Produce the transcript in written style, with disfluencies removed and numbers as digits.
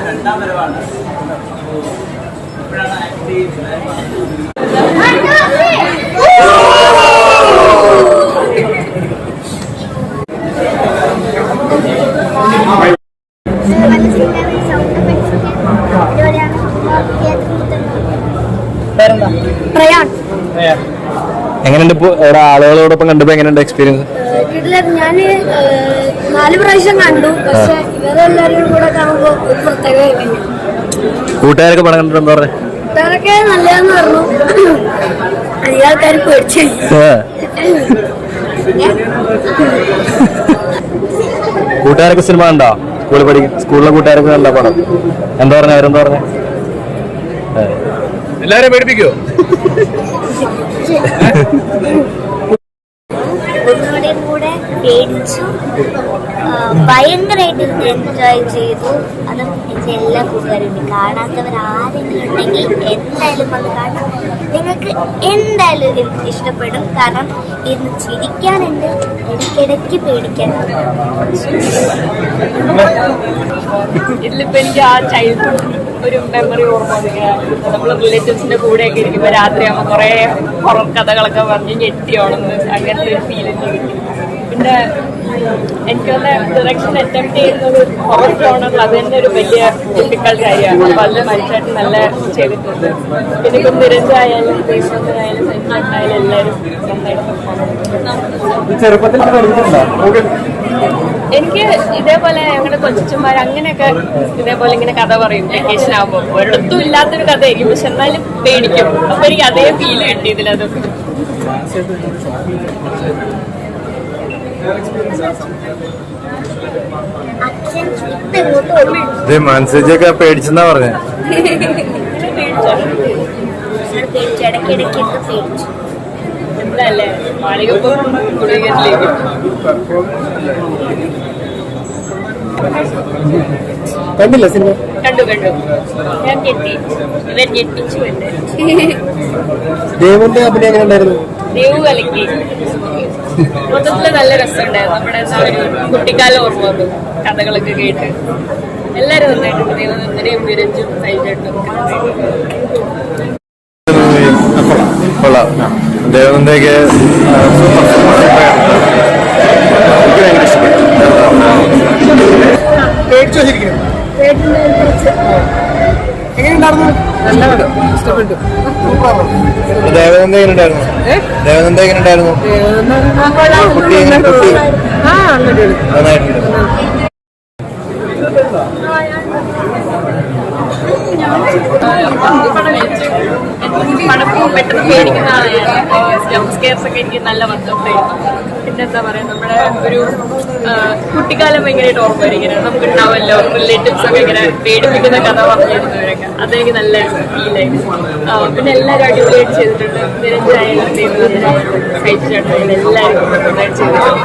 രണ്ടാം വരവാണ്. ഇപ്പോഴാണ് ആക്ച്വലി എങ്ങനെയുണ്ട് ഇപ്പൊ ആളുകളോടൊപ്പം കണ്ടപ്പോ എങ്ങനെയുണ്ട് എക്സ്പീരിയൻസ്? ഞാൻ 4 പ്രാവശ്യം കണ്ടു. പക്ഷെ ഇവരെല്ലാരും കൂടെ കാണുമ്പോ ഒരു പ്രത്യേക. കൂട്ടുകാരൊക്കെ പണം കണ്ടിട്ട് എന്താ പറഞ്ഞത്? കൂട്ടുകാരൊക്കെ നല്ലതെന്ന് പറഞ്ഞു. അധികം ആൾക്കാർ പേടിച്ചു. കൂട്ടുകാരൊക്കെ സിനിമ കണ്ടോ? സ്കൂളിലെ കൂട്ടുകാരൊക്കെ കണ്ടോ പണം? എന്താ പറഞ്ഞ അവരെന്താ പറഞ്ഞ? എല്ലാരും പേടിപ്പിക്കോ? ഒന്നുകൂടെ കൂടെ പേടിച്ചു, ഭയങ്കരമായിട്ട് എൻജോയ് ചെയ്തു. അതും എൻ്റെ എല്ലാ കൂട്ടുകാരും കാണാത്തവരാരെങ്കിലും ഉണ്ടെങ്കിൽ എന്തായാലും വന്ന് കാണാം. നിങ്ങൾക്ക് എന്തായാലും ഇഷ്ടപ്പെടും. കാരണം ഇന്ന് ചിരിക്കാനുണ്ട്, ഇടയ്ക്കിടയ്ക്ക് പേടിക്കാനുണ്ട്. ഇതിലിപ്പോൾ എനിക്ക് ആ ചൈൽഡ്ഹുഡ് ഒരു മെമ്മറി ഓർമ്മ വന്നിങ്ങനെ നമ്മൾ റിലേറ്റീവ്സിന്റെ കൂടെയൊക്കെ ഇരിക്കുമ്പോൾ രാത്രിയാകുമ്പോൾ കുറേ ഹൊറർ കഥകളൊക്കെ പറഞ്ഞ് ഞെട്ടിയോണെന്ന് അങ്ങനത്തെ ഒരു ഫീൽ എനിക്ക് കിട്ടി. പിന്നെ എനിക്ക് തന്നെ ഡിറക്ഷൻ അറ്റംപ്റ്റ് ചെയ്യുന്നത് ഹൊറർ ജോണറിൽ അത് തന്നെ ഒരു വലിയ ഡിഫിക്കൽട്ട് കാര്യമാണ്. അപ്പോൾ അതിൽ മനുഷ്യരായിട്ട് നല്ല ചെയ്തിട്ടുണ്ട്. പിന്നെ ഇപ്പം നിരഞ്ജായാലും ദേവനായാലും സഞ്ജയനായാലും എല്ലാവരും നന്നായിട്ട്. എനിക്ക് ഇതേപോലെ ഞങ്ങളുടെ കൊച്ചന്മാർ അങ്ങനെയൊക്കെ ഇതേപോലെ ഇങ്ങനെ കഥ പറയും വെക്കേഷൻ ആകുമ്പോൾ. ഒരിടത്തും ഇല്ലാത്തൊരു കഥയായിരിക്കും, പക്ഷെ എന്നാലും പേടിക്കും. അപ്പൊ എനിക്ക് അതേ ഫീൽ കിട്ടി ഇതിലതൊക്കെ. മനസ്സിലൊക്കെ പേടിച്ചെന്നാ പറഞ്ഞേ. ഇടയ്ക്കിടയ്ക്കൊക്കെ പേടിച്ചു. എന്താല്ലേ മാളികപ്പുറം ഗുളികയിലേക്ക് കണ്ടില്ല സിനിമ? കണ്ടു. ഞാൻ ഞെട്ടി, ഇവർ ഞെട്ടിച്ചു. എന്നെ ദേവന്റെ അഭിനയം എങ്ങനെ ഉണ്ടായിരുന്നു? ദേവു കലക്കി. മൊത്തത്തില് നല്ല രസമുണ്ടായിരുന്നു. നമ്മുടെ കുട്ടിക്കാലം ഓർമ്മ വന്നു, കഥകളൊക്കെ കേട്ട്. എല്ലാരും നന്നായിട്ടുണ്ട്. ദേവനന്ദനെയും വിരഞ്ചും സൈജേട്ടും ദേവനന്ദയൊക്കെ ഭയങ്കര ഇഷ്ടപ്പെട്ടു. ദേവനന്ദ എങ്ങനെ ഉണ്ടായിരുന്നു? ദേവനന്ദ എങ്ങനെ ഉണ്ടായിരുന്നു? കുട്ടി നന്നായിട്ടുണ്ട്. പടക്കും പെട്ടെന്ന് പേടിക്കുന്ന ആളാണ്. ജംപ് സ്കെയർസ് ഒക്കെ എനിക്ക് നല്ല വർക്കൗട്ടായിരുന്നു. പിന്നെന്താ പറയാ, നമ്മുടെ ഒരു കുട്ടിക്കാലം ഭയങ്കരമായിട്ട് ഓർമ്മ വരും. ഇങ്ങനെ നമുക്ക് ഉണ്ടാവുമല്ലോ റിലേറ്റീവ്സ് ഒക്കെ ഇങ്ങനെ പേടിപ്പിക്കുന്ന കഥ പറഞ്ഞിരുന്നവരൊക്കെ. അതെനിക്ക് നല്ല ഫീലായിരുന്നു. പിന്നെ എല്ലാവരും അടിപൊളിയായിട്ട് ചെയ്തിട്ടുണ്ട്. നിരഞ്ജനായാലും ദേവനന്ദനായാലും സൈജേട്ടനായാലും എല്ലാവരും നന്നായിട്ട് ചെയ്തിട്ടുണ്ട്.